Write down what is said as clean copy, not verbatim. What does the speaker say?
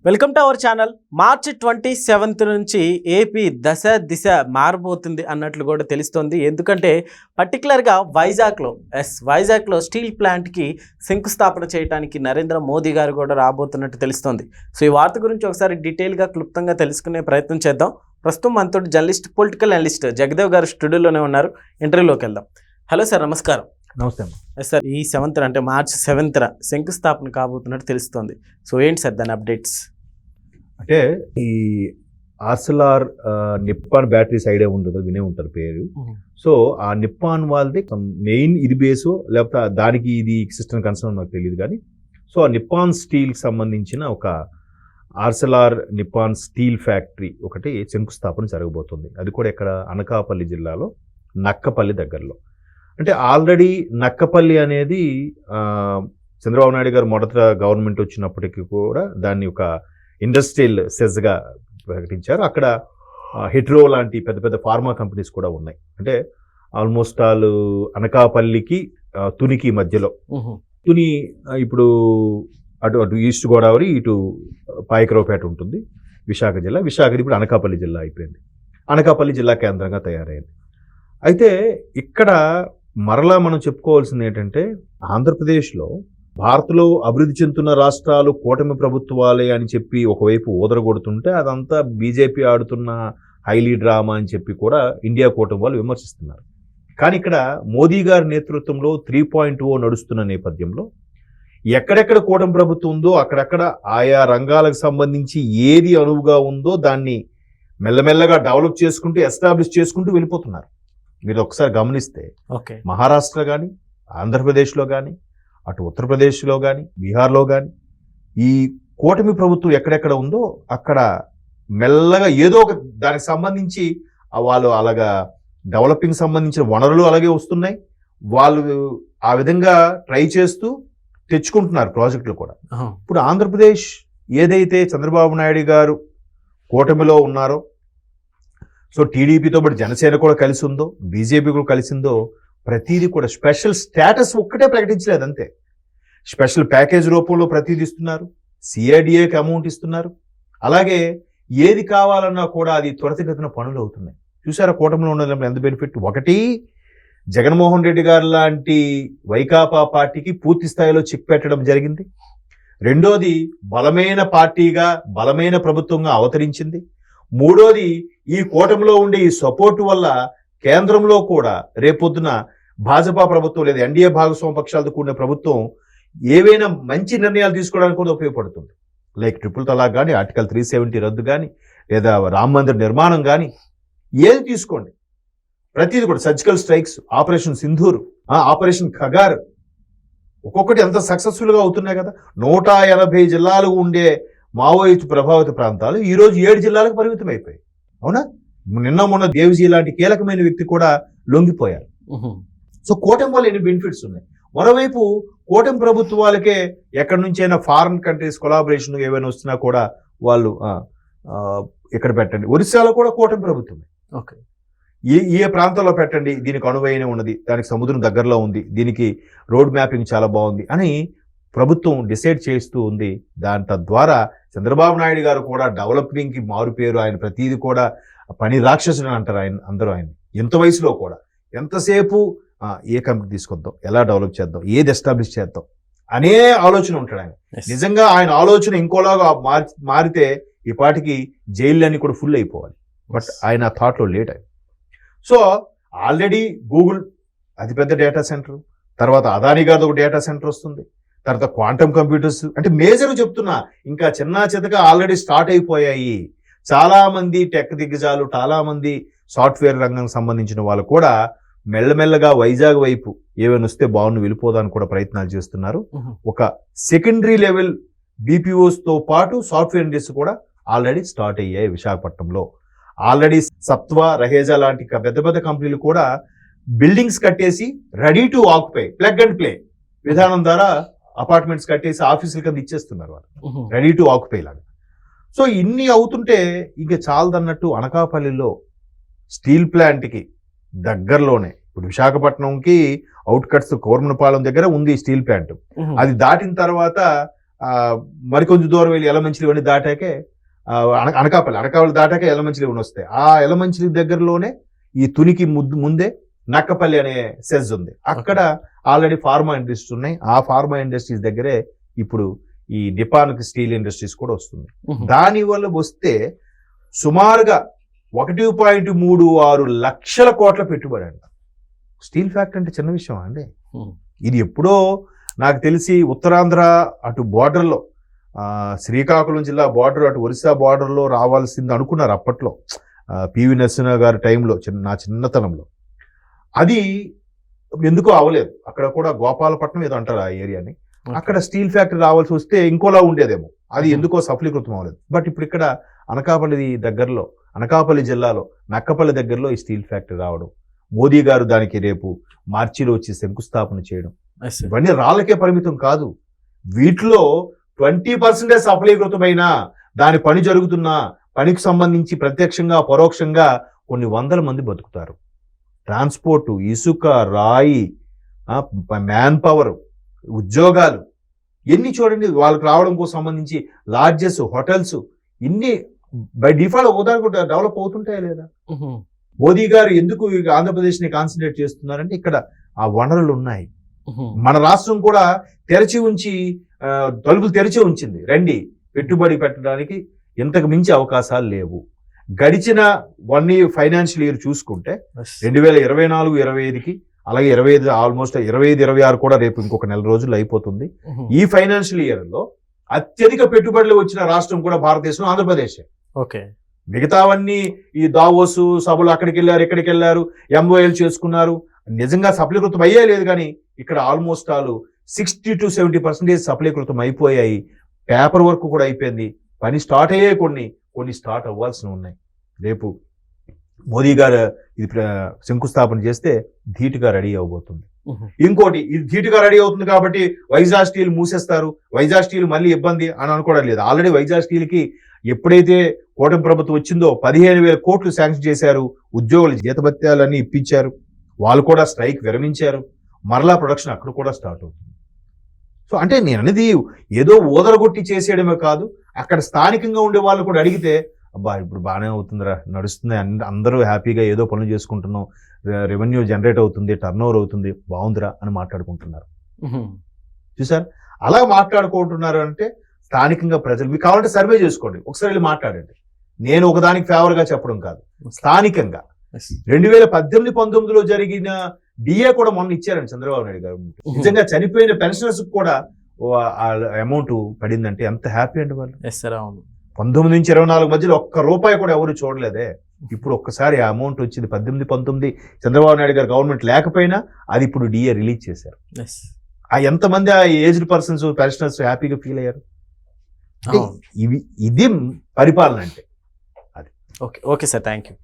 Welcome to our channel. మార్చి 27 నుంచి AP దశ దిశ మారబోతుంది అన్నట్లు కూడా తెలుస్తోంది. ఎందుకంటే పర్టికులర్గా వైజాగ్లో స్టీల్ ప్లాంట్కి శంకుస్థాపన చేయడానికి నరేంద్ర మోదీ గారు కూడా రాబోతున్నట్టు తెలుస్తోంది. సో ఈ వార్త గురించి ఒకసారి డీటెయిల్గా క్లుప్తంగా తెలుసుకునే ప్రయత్నం చేద్దాం. ప్రస్తుతం మనతో జర్నలిస్ట్, పొలిటికల్ అనలిస్ట్ జగదేవ్ గారు స్టూడియోలోనే ఉన్నారు. ఇంటర్వ్యూలోకి వెళ్దాం. హలో సార్, నమస్కారం. నమస్తే సార్, ఈ 7th అంటే మార్చి 7th శంకుస్థాపన కాబోతున్నట్టు తెలుస్తోంది. సో ఏంటి సార్ దాని అప్డేట్స్? అంటే ఈ ఆర్సెలార్ నిప్పాన్ బ్యాటరీస్ ఐడియా ఉండదు, వినే ఉంటారు పేరు. సో ఆ నిప్పాన్ వాళ్ళది మెయిన్ ఇది బేసు, లేకపోతే దానికి ఇది సిస్టమ్ కన్సర్న్ నాకు తెలియదు కానీ, సో ఆ నిప్పాన్ స్టీల్కి సంబంధించిన ఒక ఆర్సెలార్ నిప్పాన్ స్టీల్ ఫ్యాక్టరీ ఒకటి శంకుస్థాపన జరగబోతుంది. అది కూడా ఇక్కడ అనకాపల్లి జిల్లాలో నక్కపల్లి దగ్గరలో. అంటే ఆల్రెడీ నక్కపల్లి అనేది చంద్రబాబు నాయుడు గారు మొదట గవర్నమెంట్ వచ్చినప్పటికీ కూడా దాన్ని ఒక ఇండస్ట్రియల్ సెజ్గా ప్రకటించారు. అక్కడ హెట్రో లాంటి పెద్ద పెద్ద ఫార్మా కంపెనీస్ కూడా ఉన్నాయి. అంటే ఆల్మోస్ట్ ఆల్ అనకాపల్లికి తునికి మధ్యలో. తుని ఇప్పుడు అటు ఈస్ట్ గోదావరి, ఇటు పాయకరావుపేట ఉంటుంది, విశాఖ జిల్లా. విశాఖది ఇప్పుడు అనకాపల్లి జిల్లా అయిపోయింది. అనకాపల్లి జిల్లా కేంద్రంగా తయారైంది. అయితే ఇక్కడ మరలా మనం చెప్పుకోవాల్సింది ఏంటంటే, ఆంధ్రప్రదేశ్లో భారత్లో అభివృద్ధి చెందుతున్న రాష్ట్రాలు కూటమి ప్రభుత్వాలే అని చెప్పి ఒకవైపు ఊదరగొడుతుంటే, అదంతా బీజేపీ ఆడుతున్న హైలీ డ్రామా అని చెప్పి కూడా ఇండియా కూటమి వాళ్ళు విమర్శిస్తున్నారు. కానీ ఇక్కడ మోదీ గారి నేతృత్వంలో 3.0 నడుస్తున్న నేపథ్యంలో ఎక్కడెక్కడ కూటమి ప్రభుత్వం ఉందో అక్కడక్కడ ఆయా రంగాలకు సంబంధించి ఏది అనువుగా ఉందో దాన్ని మెల్లమెల్లగా డెవలప్ చేసుకుంటూ ఎస్టాబ్లిష్ చేసుకుంటూ వెళ్ళిపోతున్నారు. మీరు ఒకసారి గమనిస్తే మహారాష్ట్ర కానీ, ఆంధ్రప్రదేశ్లో కానీ, అటు ఉత్తరప్రదేశ్లో కానీ, బీహార్లో కానీ ఈ కూటమి ప్రభుత్వం ఎక్కడెక్కడ ఉందో అక్కడ మెల్లగా ఏదో ఒక దానికి సంబంధించి వాళ్ళు అలాగా డెవలపింగ్ సంబంధించిన వనరులు అలాగే వస్తున్నాయి. వాళ్ళు ఆ విధంగా ట్రై చేస్తూ తెచ్చుకుంటున్నారు ప్రాజెక్టులు కూడా. ఇప్పుడు ఆంధ్రప్రదేశ్ ఏదైతే చంద్రబాబు నాయుడు గారు కూటమిలో ఉన్నారో, సో టీడీపీతో పాటు జనసేన కూడా కలిసి ఉందో, బీజేపీ కూడా కలిసిందో, ప్రతిదీ కూడా స్పెషల్ స్టేటస్ ఒక్కటే ప్రకటించలేదు అంతే. స్పెషల్ ప్యాకేజ్ రూపంలో ప్రతిదీ ఇస్తున్నారు, సిఐడిఏకి అమౌంట్ ఇస్తున్నారు. అలాగే ఏది కావాలన్నా కూడా అది త్వరితగతిన పనులు అవుతున్నాయి. చూసారా కూటమిలో ఉండడం ఎంత బెనిఫిట్? ఒకటి, జగన్మోహన్ రెడ్డి గారు లాంటి వైకాపా పార్టీకి పూర్తి స్థాయిలో చెక్ పెట్టడం జరిగింది. రెండోది, బలమైన పార్టీగా బలమైన ప్రభుత్వంగా అవతరించింది. మూడోది, ఈ కూటమిలో ఉండే ఈ సపోర్టు వల్ల కేంద్రంలో కూడా రేపొద్దున భాజపా ప్రభుత్వం లేదా ఎన్డీఏ భాగస్వామ్య పక్షాలతో కూడిన ప్రభుత్వం ఏవైనా మంచి నిర్ణయాలు తీసుకోవడానికి కూడా ఉపయోగపడుతుంది. లైక్ ట్రిపుల్ తలాక్ కానీ, ఆర్టికల్ 370 రద్దు కానీ, లేదా రామ మందిర్ నిర్మాణం కానీ, ఏది తీసుకోండి ప్రతిదీ కూడా, surgical strikes, operation Sindoor, operation Kagar, ఒక్కొక్కటి ఎంత సక్సెస్ఫుల్గా అవుతున్నాయి కదా. 180 జిల్లాలు ఉండే మావోయిస్టు ప్రభావిత ప్రాంతాలు ఈరోజు 7 జిల్లాలకు పరిమితం అయిపోయాయి. అవునా? నిన్న మొన్న దేవ్జీ లాంటి కీలకమైన వ్యక్తి కూడా లొంగిపోయారు. సో కూటమి వల్ల ఎన్ని బెనిఫిట్స్ ఉన్నాయి. మరోవైపు కూటమి ప్రభుత్వాలకే ఎక్కడి నుంచైనా ఫారిన్ కంట్రీస్ కొలాబరేషన్ ఏమైనా వస్తున్నా కూడా వాళ్ళు ఇక్కడ పెట్టండి. ఒరిస్సాలో కూడా కూటమి ప్రభుత్వమే. ఓకే, ఏ ప్రాంతంలో పెట్టండి, దీనికి అనువైన ఉన్నది, దానికి సముద్రం దగ్గరలో ఉంది, దీనికి రోడ్ మ్యాపింగ్ చాలా బాగుంది అని ప్రభుత్వం డిసైడ్ చేస్తూ ఉంది. దాని తద్వారా చంద్రబాబు నాయుడు గారు కూడా డెవలపింగ్కి మారుపేరు. ఆయన ప్రతిదీ కూడా పని రాక్షసుడు అంటారు ఆయన, అందరూ ఆయన. ఎంత వయసులో కూడా ఎంతసేపు ఏ కంపెనీ తీసుకొద్దాం, ఎలా డెవలప్ చేద్దాం, ఏది ఎస్టాబ్లిష్ చేద్దాం అనే ఆలోచన ఉంటాడు ఆయన. నిజంగా ఆయన ఆలోచన ఇంకోలాగా మారితే ఈ పాటికి జైళ్ళన్నీ కూడా ఫుల్ అయిపోవాలి. బట్ ఆయన థాట్లో లేట్ ఆయన. సో ఆల్రెడీ గూగుల్ అతిపెద్ద డేటా సెంటర్, తర్వాత అదానీ గారిది ఒక డేటా సెంటర్ వస్తుంది, తర్వాత క్వాంటమ్ కంప్యూటర్స్, అంటే మేజర్ చెప్తున్నా ఇంకా చిన్న చితగా ఆల్రెడీ స్టార్ట్ అయిపోయాయి. చాలా మంది టెక్ దిగ్గజాలు, చాలా మంది సాఫ్ట్వేర్ రంగం సంబంధించిన వాళ్ళు కూడా మెల్లమెల్లగా వైజాగ్ వైపు ఏమైనా వస్తే బాగుండు వెళ్ళిపోదానికి కూడా ప్రయత్నాలు చేస్తున్నారు. ఒక సెకండరీ లెవెల్ బీపీఓస్తో పాటు సాఫ్ట్వేర్ ఇండస్ట్రీ కూడా ఆల్రెడీ స్టార్ట్ అయ్యాయి విశాఖపట్నంలో. ఆల్రెడీ సత్వా, రహేజా లాంటి పెద్ద పెద్ద కంపెనీలు కూడా బిల్డింగ్స్ కట్టేసి ready to occupy, plug and play విధానం ద్వారా అపార్ట్మెంట్స్ కట్టేసి ఆఫీసుల కింద ఇచ్చేస్తున్నారు వాళ్ళు, రెడీ టు ఆక్యుపై లాగా. సో ఇన్ని అవుతుంటే ఇంకా చాలదన్నట్టు అనకాపల్లిలో స్టీల్ ప్లాంట్కి దగ్గరలోనే, ఇప్పుడు విశాఖపట్నంకి అవుట్కట్స్ కోరమనపాలెం దగ్గర ఉంది స్టీల్ ప్లాంట్. అది దాటిన తర్వాత మరికొంచెం దూరం వెళ్ళి ఎలమంచిలి ఇవన్నీ దాటాకే అనకాపల్లి దాటాకే ఎలమంచిలి ఇవన్నీ వస్తాయి. ఆ ఎలమంచిలి దగ్గరలోనే ఈ తునికి ముందే నక్కపల్లి అనే సెజ్ ఉంది. అక్కడ ఆల్రెడీ ఫార్మా ఇండస్ట్రీస్ ఉన్నాయి. ఆ ఫార్మా ఇండస్ట్రీస్ దగ్గరే ఇప్పుడు ఈ నిపాన్ స్టీల్ ఇండస్ట్రీస్ కూడా వస్తుంది. దాని వల్ల వస్తే సుమారుగా 1.36 లక్షల కోట్ల పెట్టుబడి అంట. స్టీల్ ఫ్యాక్టరీ అంటే చిన్న విషయం అండి. ఇది ఎప్పుడో నాకు తెలిసి ఉత్తరాంధ్ర అటు బోర్డర్లో శ్రీకాకుళం జిల్లా బోర్డర్ అటు ఒరిస్సా బోర్డర్లో రావాల్సింది అనుకున్నారు అప్పట్లో, పివి నరసింహ గారి టైంలో, నా చిన్నతనంలో. అది ఎందుకో అవ్వలేదు. అక్కడ కూడా గోపాలపట్నం ఏదో అంటారు ఆ ఏరియాని. అక్కడ స్టీల్ ఫ్యాక్టరీ రావాల్సి వస్తే ఇంకోలా ఉండేదేమో, అది ఎందుకో సఫలీకృతం అవ్వలేదు. బట్ ఇప్పుడు ఇక్కడ అనకాపల్లి జిల్లాలో నక్కపల్లి దగ్గరలో ఈ స్టీల్ ఫ్యాక్టరీ రావడం, మోదీ గారు దానికి రేపు మార్చిలో వచ్చి శంకుస్థాపన చేయడం, ఇవన్నీ రాళ్ళకే పరిమితం కాదు. వీటిలో 20% సఫలీకృతమైన దాని పని జరుగుతున్నా పనికి సంబంధించి ప్రత్యక్షంగా పరోక్షంగా కొన్ని వందల మంది బతుకుతారు. ట్రాన్స్పోర్టు, ఇసుక, రాయి, మ్యాన్ పవర్, ఉద్యోగాలు ఎన్ని చూడండి. వాళ్ళకి రావడం కోసం సంబంధించి లాడ్జెస్, హోటల్స్ ఇన్ని బై డిఫాల్ట్ ఒకదానికి డెవలప్ అవుతుంటాయా లేదా? మోదీ గారు ఎందుకు ఆంధ్రప్రదేశ్ ని కాన్సన్ట్రేట్ చేస్తున్నారంటే ఇక్కడ ఆ వనరులు ఉన్నాయి. మన రాష్ట్రం కూడా తలుపులు తెరిచి ఉంచింది. రండి పెట్టుబడి పెట్టడానికి, ఇంతకు మించి అవకాశాలు లేవు. గడిచిన 1 year ఫైనాన్షియల్ ఇయర్ చూసుకుంటే 2024-25కి అలాగే 25 ఆల్మోస్ట్ 25-26 కూడా రేపు ఇంకొక నెల రోజులు అయిపోతుంది. ఈ ఫైనాన్షియల్ ఇయర్ లో అత్యధిక పెట్టుబడులు వచ్చిన రాష్ట్రం కూడా భారతదేశంలో ఆంధ్రప్రదేశ్. ఓకే, మిగతావన్నీ ఈ దావోసు సభలు అక్కడికి వెళ్ళారు, ఇక్కడికి వెళ్ళారు, ఎంఓఎల్ చేసుకున్నారు, నిజంగా సఫలీకృతం అయ్యే లేదు. కానీ ఇక్కడ ఆల్మోస్ట్ 60 to 70% సఫలీకృతం అయిపోయాయి. పేపర్ వర్క్ కూడా అయిపోయింది. పని స్టార్ట్ అయ్యాయి, కొన్ని స్టార్ట్ అవ్వాల్సి ఉన్నాయి. రేపు మోదీ గారు ఇది శంకుస్థాపన చేస్తే ధీటుగా రెడీ అవబోతుంది. ఇంకోటి, ఇది ధీటుగా రెడీ అవుతుంది కాబట్టి వైజాగ్ స్టీల్ మూసేస్తారు, వైజాగ్ స్టీల్ మళ్ళీ ఇబ్బంది అని అనుకోవడం లేదు. ఆల్రెడీ వైజాగ్ స్టీల్ కి ఎప్పుడైతే కూటమి ప్రభుత్వం వచ్చిందో 15,000 కోట్లు శాంక్షన్ చేశారు. ఉద్యోగులు జీతభత్యాలన్నీ ఇప్పించారు. వాళ్ళు కూడా స్ట్రైక్ విరమించారు. మరలా ప్రొడక్షన్ అక్కడ కూడా స్టార్ట్ అవుతుంది. సో అంటే నేను అనేది ఏదో ఓదరగొట్టి చేసేయడమే కాదు, అక్కడ స్థానికంగా ఉండే వాళ్ళు కూడా అడిగితే అబ్బా ఇప్పుడు బాగానే అవుతుందిరా, నడుస్తుంది, అందరూ హ్యాపీగా ఏదో పనులు చేసుకుంటున్నాం, రెవెన్యూ జనరేట్ అవుతుంది, టర్న్ ఓవర్ అవుతుంది, బాగుందిరా అని మాట్లాడుకుంటున్నారు. చూసారు, అలా మాట్లాడుకుంటున్నారు అంటే స్థానికంగా ప్రజలు, మీకు కావాలంటే సర్వే చేసుకోండి, ఒకసారి వెళ్ళి మాట్లాడండి. నేను ఒకదానికి ఫేవర్ గా చెప్పడం కాదు, స్థానికంగా 2018-19లో జరిగిన డిఏ కూడా మొన్న ఇచ్చారండి చంద్రబాబు నాయుడు గారు. నిజంగా చనిపోయిన పెన్షనర్స్ కూడా అమౌంట్ పడిందంటే ఎంత హ్యాపీ అండి వాళ్ళు. 19-24 మధ్యలో ఒక్క రూపాయి కూడా ఎవరు చూడలేదే. ఇప్పుడు ఒక్కసారి ఆ అమౌంట్ వచ్చింది. 18-19 చంద్రబాబు నాయుడు గారు గవర్నమెంట్ లేకపోయినా అది ఇప్పుడు డిఏ రిలీజ్ చేశారు. ఆ ఎంతమంది ఆ ఏజ్డ్ పర్సన్స్ పెన్షనర్స్ హ్యాపీగా ఫీల్ అయ్యారు. ఇది పరిపాలన అంటే. Okay sir, thank you.